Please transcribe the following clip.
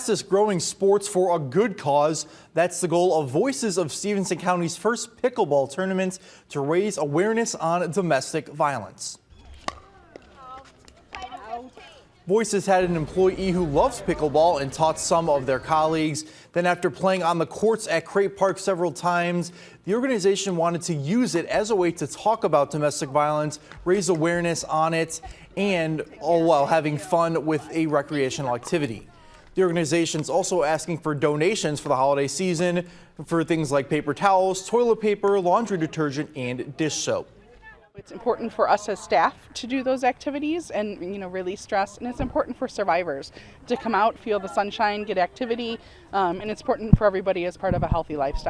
Fastest growing sports for a good cause. That's the goal of Voices of Stephenson County's first pickleball tournament to raise awareness on domestic violence. Voices had an employee who loves pickleball and taught some of their colleagues. Then after playing on the courts at Crate Park several times, the organization wanted to use it as a way to talk about domestic violence, raise awareness on it, and all while having fun with a recreational activity. The organization's also asking for donations for the holiday season for things like paper towels, toilet paper, laundry detergent, and dish soap. It's important for us as staff to do those activities and, release stress. And it's important for survivors to come out, feel the sunshine, get activity. And it's important for everybody as part of a healthy lifestyle.